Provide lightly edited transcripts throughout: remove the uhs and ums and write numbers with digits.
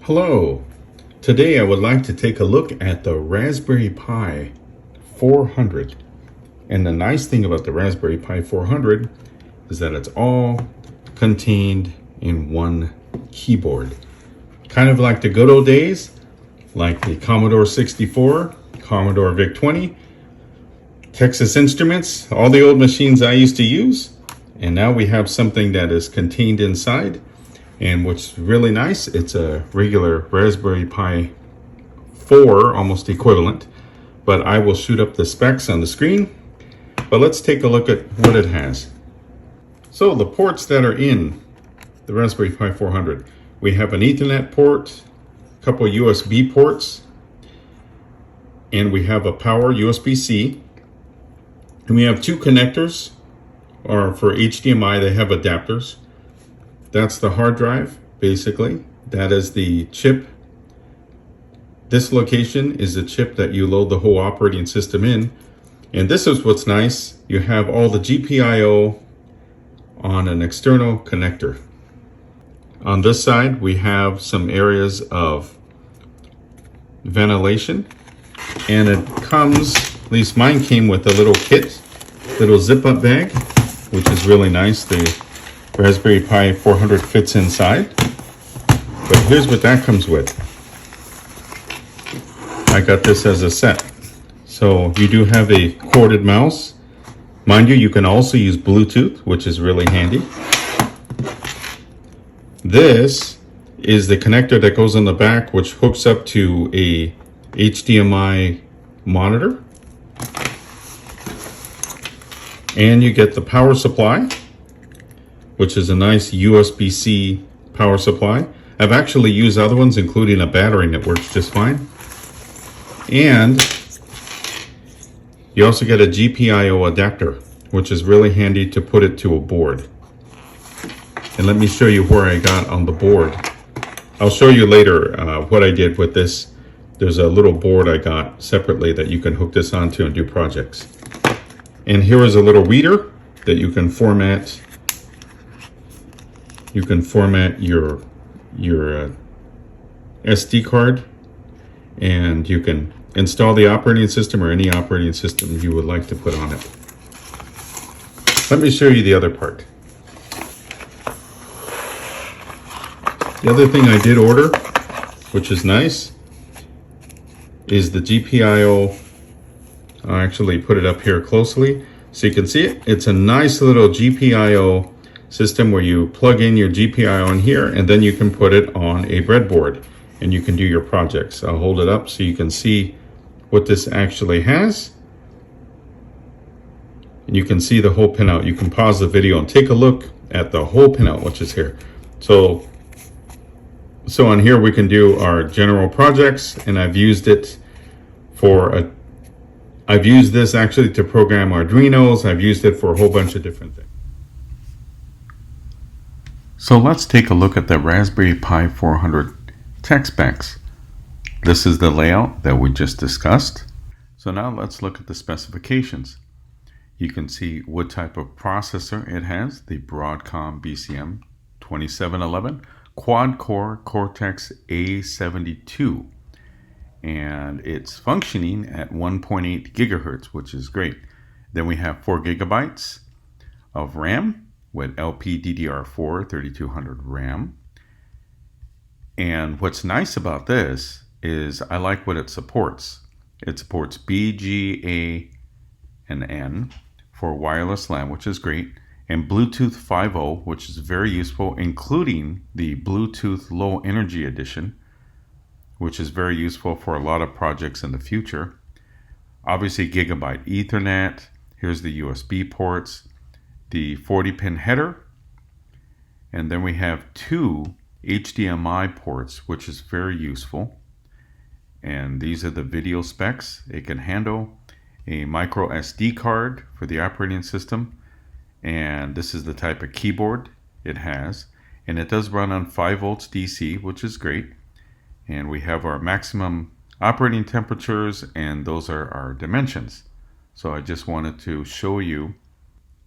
Hello, today I would like to take a look at the Raspberry Pi 400. And the nice thing about the Raspberry Pi 400 is that it's all contained in one keyboard. Kind of like the good old days, like the Commodore 64, Commodore VIC-20, Texas Instruments, all the old machines I used to use. And now we have something that is contained inside. And what's really nice, it's a regular Raspberry Pi 4, almost equivalent. But I will shoot up the specs on the screen. But let's take a look at what it has. So the ports that are in the Raspberry Pi 400. We have an Ethernet port, a couple USB ports, and we have a power USB-C. And we have two connectors, or for HDMI, they have adapters. That's the hard drive, basically. That is the chip. This location is the chip that you load the whole operating system in. And this is what's nice. You have all the GPIO on an external connector. On this side, we have some areas of ventilation. And it comes, at least mine came with a little kit, little zip-up bag, which is really nice. The Raspberry Pi 400 fits inside. But here's what that comes with. I got this as a set. So you do have a corded mouse. Mind you, you can also use Bluetooth, which is really handy. This is the connector that goes in the back, which hooks up to a HDMI monitor. And you get the power supply, which is a nice USB-C power supply. I've actually used other ones, including a battery, and it works just fine. And you also get a GPIO adapter, which is really handy to put it to a board. And let me show you where I got on the board. I'll show you later what I did with this. There's a little board I got separately that you can hook this onto and do projects. And here is a little reader that you can format. You can format your SD card, and you can install the operating system or any operating system you would like to put on it. Let me show you the other part. The other thing I did order, which is nice, is the GPIO. I'll actually put it up here closely so you can see it. It's a nice little GPIO system where you plug in your GPIO in here, and then you can put it on a breadboard and you can do your projects. I'll hold it up so you can see what this actually has. And you can see the whole pinout. You can pause the video and take a look at the whole pinout, which is here. So on here we can do our general projects, and I've used it for I've used this actually to program Arduinos. I've used it for a whole bunch of different things. So let's take a look at the Raspberry Pi 400 tech specs. This is the layout that we just discussed. So now let's look at the specifications. You can see what type of processor it has, the Broadcom BCM 2711 quad-core Cortex A72. And it's functioning at 1.8 gigahertz, which is great. Then we have 4 gigabytes of RAM with LPDDR4 3200 RAM. And what's nice about this is I like what it supports. It supports B, G, A, and N for wireless LAN, which is great, and Bluetooth 5.0, which is very useful, including the Bluetooth Low Energy Edition, which is very useful for a lot of projects in the future. Obviously, Gigabit Ethernet. Here's the USB ports, the 40-pin header, and then we have 2 HDMI ports, which is very useful. And these are the video specs. It can handle a micro SD card for the operating system, and this is the type of keyboard it has, and it does run on 5 volts DC, which is great. And we have our maximum operating temperatures, and those are our dimensions. So I just wanted to show you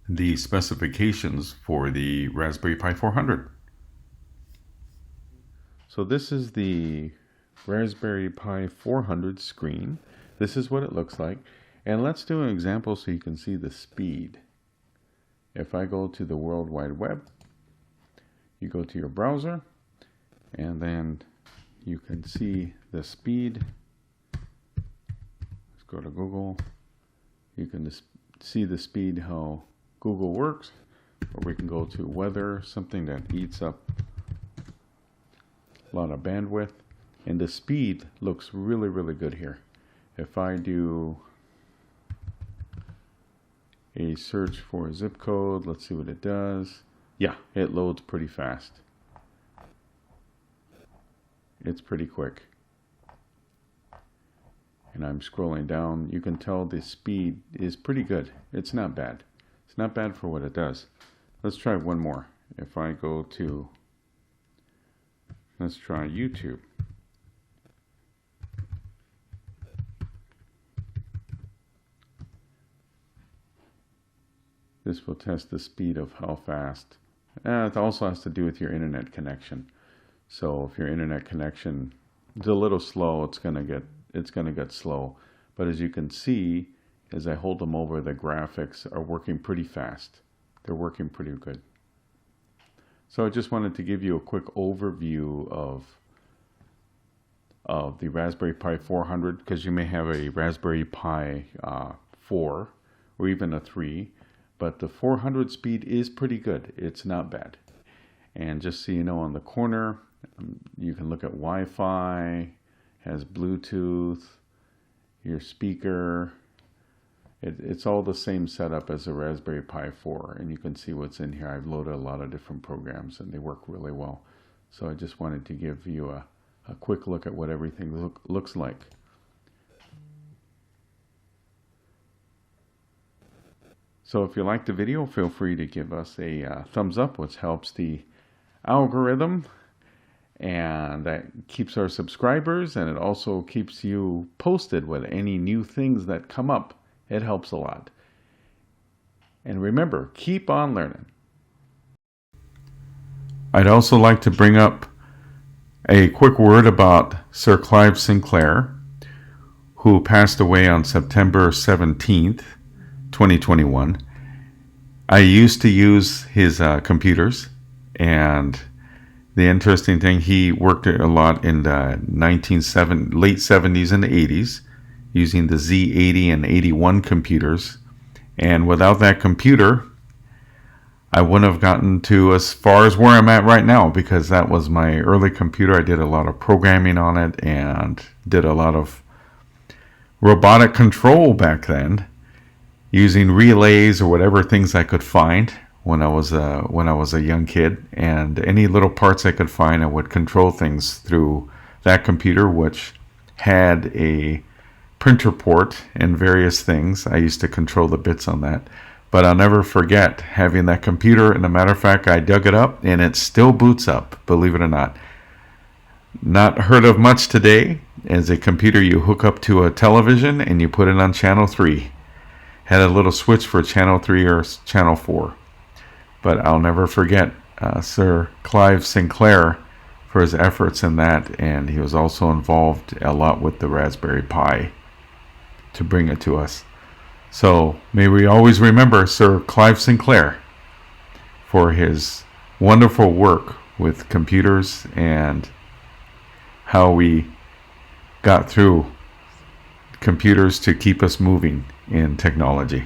the specifications for the Raspberry Pi 400. So this is the Raspberry Pi 400 screen. This is what it looks like. And let's do an example so you can see the speed. If I go to the World Wide Web, you go to your browser, and then you can see the speed. Let's go to Google. You can just see the speed, how Google works. Or we can go to weather, something that eats up a lot of bandwidth. And the speed looks really, really good here. If I do a search for a zip code, let's see what it does. Yeah, it loads pretty fast. It's pretty quick. And I'm scrolling down. You can tell the speed is pretty good. It's not bad. It's not bad for what it does. Let's try one more. If I go to, let's try YouTube. This will test the speed of how fast. It also has to do with your internet connection. So if your internet connection is a little slow, it's gonna get slow. But as you can see, as I hold them over, the graphics are working pretty fast. They're working pretty good. So I just wanted to give you a quick overview of the Raspberry Pi 400, because you may have a Raspberry Pi 4 or even a 3. But the 400 speed is pretty good. It's not bad. And just so you know, on the corner, you can look at Wi-Fi, has Bluetooth, your speaker. It's all the same setup as a Raspberry Pi 4. And you can see what's in here. I've loaded a lot of different programs and they work really well. So I just wanted to give you a quick look at what everything looks like. So if you liked the video, feel free to give us a thumbs up, which helps the algorithm, and that keeps our subscribers, and it also keeps you posted with any new things that come up. It helps a lot. And remember, keep on learning. I'd also like to bring up a quick word about Sir Clive Sinclair, who passed away on September 17th. 2021. I used to use his computers, and the interesting thing, he worked a lot in the late 70s and 80s using the Z80 and 81 computers, and without that computer I wouldn't have gotten to as far as where I'm at right now, because that was my early computer. I did a lot of programming on it and did a lot of robotic control back then, using relays or whatever things I could find when I was a young kid, and any little parts I could find, I would control things through that computer, which had a printer port and various things. I used to control the bits on that, but I'll never forget having that computer. And a matter of fact, I dug it up and it still boots up, believe it or not. Not heard of much today. As a computer, you hook up to a television and you put it on channel 3. Had a little switch for channel 3 or channel 4. But I'll never forget Sir Clive Sinclair for his efforts in that, and he was also involved a lot with the Raspberry Pi to bring it to us. So may we always remember Sir Clive Sinclair for his wonderful work with computers and how we got through computers to keep us moving in technology.